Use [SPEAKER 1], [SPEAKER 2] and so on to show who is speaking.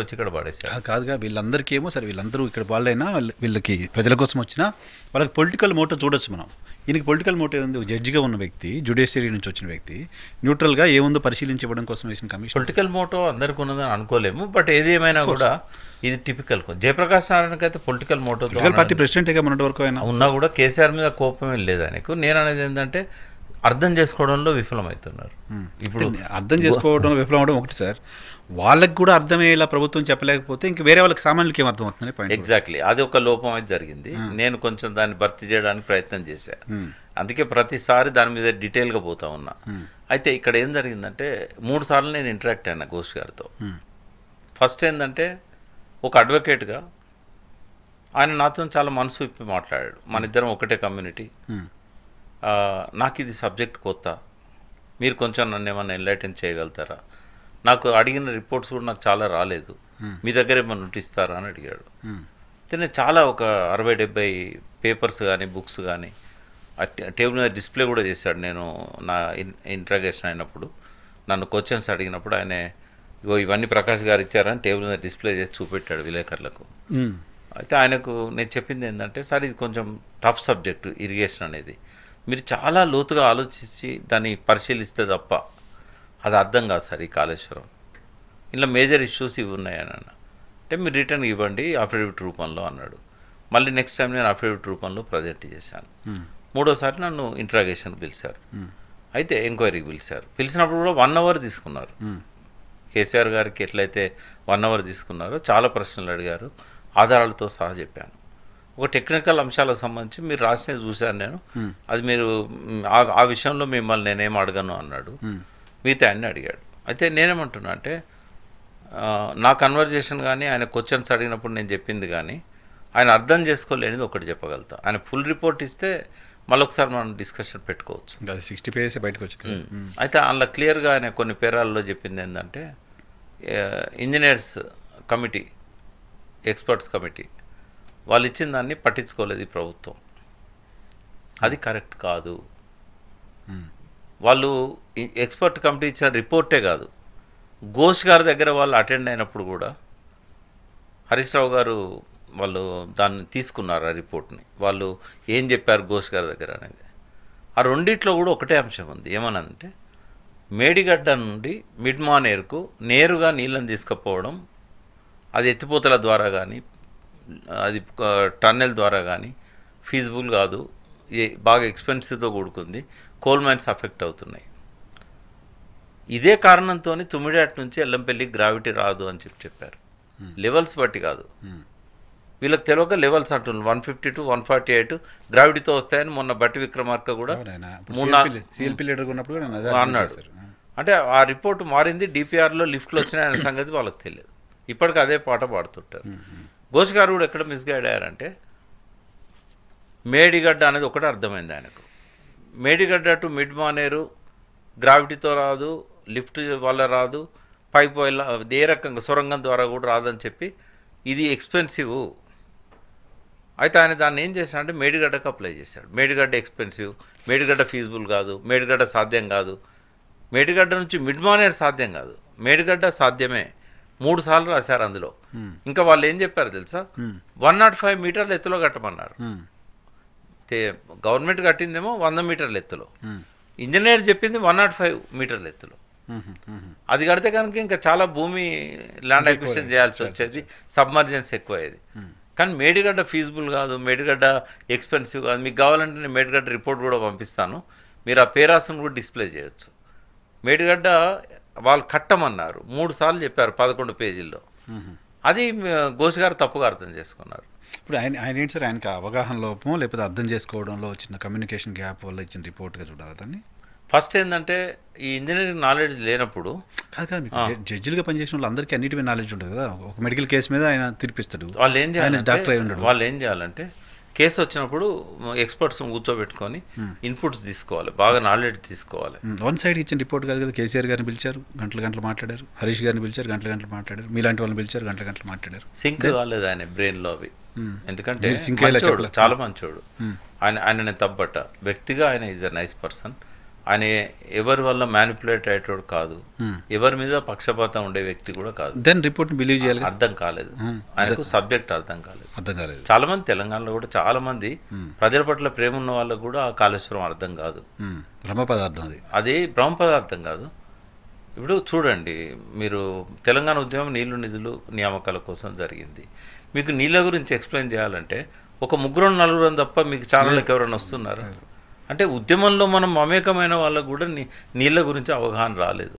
[SPEAKER 1] వచ్చి ఇక్కడ పడేసారు.
[SPEAKER 2] కాదుగా వీళ్ళందరికీ ఏమో సరే వీళ్ళందరూ ఇక్కడ వాళ్ళైనా వీళ్ళకి ప్రజల కోసం వచ్చినా వాళ్ళకి పొలిటికల్ మోటో చూడొచ్చు మనం. ఈయనకి పొలిటికల్ మోటో ఉంది. ఒక జడ్జిగా ఉన్న వ్యక్తి, జ్యుడిషియరీ నుంచి వచ్చిన వ్యక్తి, న్యూట్రల్గా ఏముందో పరిశీలించి ఇవ్వడం కోసం వేసిన కమిషన్.
[SPEAKER 1] పొలిటికల్ మోటో అందరికి ఉన్నదని అనుకోలేము, బట్ ఏది ఏమైనా కూడా ఇది టిపికల్. జయప్రకాష్ నారాయణకి అయితే పొలిటికల్ మోటో,
[SPEAKER 2] పార్టీ ప్రెసిడెంట్గా మొన్నటి వరకు అయినా
[SPEAKER 1] ఉన్నా కూడా కేసీఆర్ మీద కోపమే లేదు ఆయనకు. నేను అనేది ఏంటంటే అర్థం చేసుకోవడంలో విఫలమవుతున్నారు.
[SPEAKER 2] ఇప్పుడు అర్థం చేసుకోవడంలో విఫలం అవడం ఒకటి సార్, వాళ్ళకి కూడా అర్థమయ్యేలా ప్రభుత్వం చెప్పలేకపోతే ఇంక వేరే వాళ్ళకి సామాన్యులకి ఏం అర్థం అవుతుంది పాయింట్.
[SPEAKER 1] ఎగ్జాక్ట్లీ, అది ఒక లోపం అయితే జరిగింది. నేను కొంచెం దాన్ని భర్తీ చేయడానికి ప్రయత్నం చేశాను. అందుకే ప్రతిసారి దాని మీద డీటెయిల్గా పోతా ఉన్నా. అయితే ఇక్కడ ఏం జరిగిందంటే 3 సార్లు నేను ఇంటరాక్ట్ అయినా ఘోష్ గారితో. ఫస్ట్ ఏంటంటే ఒక అడ్వకేట్గా ఆయన నాతో చాలా మనసు విప్పి మాట్లాడాడు. మన ఇద్దరం ఒకటే కమ్యూనిటీ, నాకు ఇది సబ్జెక్ట్ కొత్త, మీరు కొంచెం నన్ను ఏమన్నా ఎన్లైటన్ చేయగలుగుతారా, నాకు అడిగిన రిపోర్ట్స్ కూడా నాకు చాలా రాలేదు, మీ దగ్గర ఏమన్నా నోటిస్తారా అని అడిగాడు. అయితే నేను చాలా ఒక 60-70 పేపర్స్ కానీ బుక్స్ కానీ టేబుల్ మీద డిస్ప్లే కూడా చేశాడు. నేను నా ఇంట్రాగేషన్ అయినప్పుడు నన్ను క్వశ్చన్స్ అడిగినప్పుడు ఆయన ఇవన్నీ ప్రకాష్ గారు ఇచ్చారని టేబుల్ మీద డిస్ప్లే చేసి చూపెట్టాడు విలేకరులకు. అయితే ఆయనకు నేను చెప్పింది ఏంటంటే, సార్ ఇది కొంచెం టఫ్ సబ్జెక్టు ఇరిగేషన్ అనేది, మీరు చాలా లోతుగా ఆలోచించి దాన్ని పరిశీలిస్తే తప్ప అది అర్థం కాదు సార్. ఈ కాళేశ్వరం ఇలా మేజర్ ఇష్యూస్ ఇవి ఉన్నాయని అన్న అంటే మీరు రిటర్న్ ఇవ్వండి అఫిడవిట్ రూపంలో అన్నాడు. మళ్ళీ నెక్స్ట్ టైం నేను అఫిడవిట్ రూపంలో ప్రజెంట్ చేశాను. 3వసారి నన్ను ఇంట్రాగేషన్ పిలిచారు. అయితే ఎంక్వైరీకి పిలిచారు. పిలిచినప్పుడు కూడా 1 అవర్ తీసుకున్నారు. కేసీఆర్ గారికి ఎట్లయితే 1 అవర్ తీసుకున్నారో చాలా ప్రశ్నలు అడిగారు, ఆధారాలతో సహా చెప్పాను. ఒక టెక్నికల్ అంశాలకు సంబంధించి మీరు రాసినవి చూశాను నేను, అది మీరు ఆ విషయంలో మిమ్మల్ని నేనేం అడగను అన్నాడు. మిగతా అన్నీ అడిగాడు. అయితే నేనేమంటున్నా అంటే, నా కన్వర్జేషన్ కానీ ఆయన క్వశ్చన్స్ అడిగినప్పుడు నేను చెప్పింది కానీ ఆయన అర్థం చేసుకోలేనిది ఒకటి చెప్పగలుగుతా. ఆయన ఫుల్ రిపోర్ట్ ఇస్తే మళ్ళొకసారి మనం డిస్కషన్ పెట్టుకోవచ్చు.
[SPEAKER 2] 60 పేజెస్ బయటకు వచ్చింది.
[SPEAKER 1] అయితే అందులో క్లియర్గా ఆయన కొన్ని పేరాల్లో చెప్పింది ఏంటంటే, ఇంజనీర్స్ కమిటీ, ఎక్స్పర్ట్స్ కమిటీ వాళ్ళు ఇచ్చిన దాన్ని పట్టించుకోలేదు ఈ ప్రభుత్వం, అది కరెక్ట్ కాదు. వాళ్ళు ఎక్స్పర్ట్ కమిటీ ఇచ్చిన రిపోర్టే కాదు, ఘోష్ గారి దగ్గర వాళ్ళు అటెండ్ అయినప్పుడు కూడా హరీష్ రావు గారు వాళ్ళు దాన్ని తీసుకున్నారు. ఆ రిపోర్ట్ని వాళ్ళు ఏం చెప్పారు ఘోష్ గారి దగ్గర అనేది. ఆ రెండిట్లో కూడా ఒకటే అంశం ఉంది. ఏమనంటే, మేడిగడ్డ నుండి మిడ్ మానేరుకు నేరుగా నీళ్ళని తీసుకుపోవడం, అది ఎత్తిపోతల ద్వారా కానీ అది టన్నెల్ ద్వారా కానీ ఫీజిబుల్ కాదు, బాగా ఎక్స్పెన్సివ్తో కూడుకుంది, కోల్ మైన్స్ అఫెక్ట్ అవుతున్నాయి. ఇదే కారణంతో తుమ్మిడాటి నుంచి ఎల్లంపల్లికి గ్రావిటీ రాదు అని చెప్పారు. లెవెల్స్ బట్టి కాదు, వీళ్ళకి తెలియక లెవెల్స్ అంటున్నారు. 150 to 148 గ్రావిటీతో వస్తాయని మొన్న బట్టి విక్రమార్క కూడా అన్నాడు. అంటే ఆ రిపోర్ట్ మారింది, డిపిఆర్లో లిఫ్ట్లు వచ్చినాయనే సంగతి వాళ్ళకి తెలియదు. ఇప్పటికి అదే పాట పాడుతుంటారు. ఘోష్ గారు కూడా ఎక్కడ మిస్గైడ్ అయ్యారంటే, మేడిగడ్డ అనేది ఒకటే అర్థమైంది ఆయనకు. మేడిగడ్డ టు మిడ్ మానేరు గ్రావిటీతో రాదు, లిఫ్ట్ వల్ల రాదు, పైప్ వల్ల ఏ రకంగా సొరంగం ద్వారా కూడా రాదని చెప్పి ఇది ఎక్స్పెన్సివ్. అయితే ఆయన దాన్ని ఏం చేశాడంటే మేడిగడ్డకు అప్లై చేశాడు. మేడిగడ్డ ఎక్స్పెన్సివ్, మేడిగడ్డ ఫీజిబుల్ కాదు, మేడిగడ్డ సాధ్యం కాదు, మేడిగడ్డ నుంచి మిడ్ మానేరు సాధ్యం కాదు, మేడిగడ్డ సాధ్యమే. 3 సార్లు రాశారు అందులో. ఇంకా వాళ్ళు ఏం చెప్పారు తెలుసా, 105 మీటర్ల ఎత్తులో కట్టమన్నారు. గవర్నమెంట్ కట్టిందేమో 100 మీటర్ల ఎత్తులో, ఇంజనీర్ చెప్పింది 105 మీటర్ల ఎత్తులో. అది కడితే కనుక ఇంకా చాలా భూమి ల్యాండ్ అక్విజిషన్ చేయాల్సి వచ్చేది, సబ్మర్జెన్స్ ఎక్కువ అయ్యేది. కానీ మేడిగడ్డ ఫీజిబుల్ కాదు, మేడిగడ్డ ఎక్స్పెన్సివ్ కాదు, మీకు కావాలంటే నేను మేడిగడ్డ రిపోర్ట్ కూడా పంపిస్తాను, మీరు ఆ పేరాసును కూడా డిస్ప్లే చేయొచ్చు. మేడిగడ్డ వాళ్ళు కట్టమన్నారు, 3 సార్లు చెప్పారు 11 పేజీల్లో. అది ఘోష్ గారు తప్పుగా అర్థం చేసుకున్నారు.
[SPEAKER 2] ఇప్పుడు ఆయన ఏంటి సార్, ఆయనకి అవగాహన లోపం లేకపోతే అర్థం చేసుకోవడంలో వచ్చిన కమ్యూనికేషన్ గ్యాప్ వల్ల ఇచ్చిన రిపోర్ట్గా చూడాలి దాన్ని.
[SPEAKER 1] ఫస్ట్ ఏంటంటే, ఈ ఇంజనీరింగ్ నాలెడ్జ్ లేనప్పుడు
[SPEAKER 2] కాదు జడ్జిలుగా పనిచేసిన వాళ్ళు అందరికీ అన్నిటి నాలెడ్జ్ ఉంటుంది కదా. ఒక మెడికల్ కేసు మీద ఆయన తీర్పిస్తాడు,
[SPEAKER 1] వాళ్ళు ఏం చేయాలి,
[SPEAKER 2] డాక్టర్ అయి ఉండడు.
[SPEAKER 1] వాళ్ళు ఏం చేయాలంటే కేసు వచ్చినప్పుడు ఎక్స్పర్ట్స్ కూర్చోబెట్టుకొని ఇన్పుట్స్ తీసుకోవాలి, బాగా నాలెడ్జ్ తీసుకోవాలి.
[SPEAKER 2] వన్ సైడ్ ఇచ్చిన రిపోర్ట్ కాదు కదా. కేసీఆర్ గారిని పిలిచారు, గంటలు మాట్లాడారు, హరీష్ గారిని పిలిచారు, గంటలు మాట్లాడారు, మీలాంటి వాళ్ళని పిలిచారు, గంటలు మాట్లాడారు.
[SPEAKER 1] సింక్ కాలేదు ఆయన బ్రెయిన్లో అవి. ఎందుకంటే చాలా మంచోడు ఆయన నేను తప్పట వ్యక్తిగా ఆయన ఈజ్ అ నైస్ పర్సన్, ఆయన ఎవరి వల్ల మ్యానిపులేట్ అయ్యేటోడు కాదు, ఎవరి మీద పక్షపాతం ఉండే వ్యక్తి కూడా కాదు.
[SPEAKER 2] దెన్ రిపోర్ట్ని బిలీవ్ చేయాలి.
[SPEAKER 1] అర్థం కాలేదు ఆయనకు, సబ్జెక్ట్ అర్థం కాలేదు.
[SPEAKER 2] చాలా
[SPEAKER 1] మంది తెలంగాణలో కూడా చాలా మంది ప్రజల పట్ల ప్రేమ ఉన్న వాళ్ళకు కూడా ఆ కాళేశ్వరం అర్థం కాదు,
[SPEAKER 2] బ్రహ్మ పదార్థం
[SPEAKER 1] అది బ్రహ్మ పదార్థం కాదు. ఇప్పుడు చూడండి, మీరు తెలంగాణ ఉద్యమం నీళ్లు నిధులు నియామకాల కోసం జరిగింది. మీకు నీళ్ళ గురించి ఎక్స్ప్లెయిన్ చేయాలంటే ఒక 3-4 తప్ప మీకు ఛానళ్ళకి ఎవరైనా వస్తున్నారు అంటే ఉద్యమంలో మనం మమేకమైన వాళ్ళకు కూడా నీళ్ళ గురించి అవగాహన రాలేదు.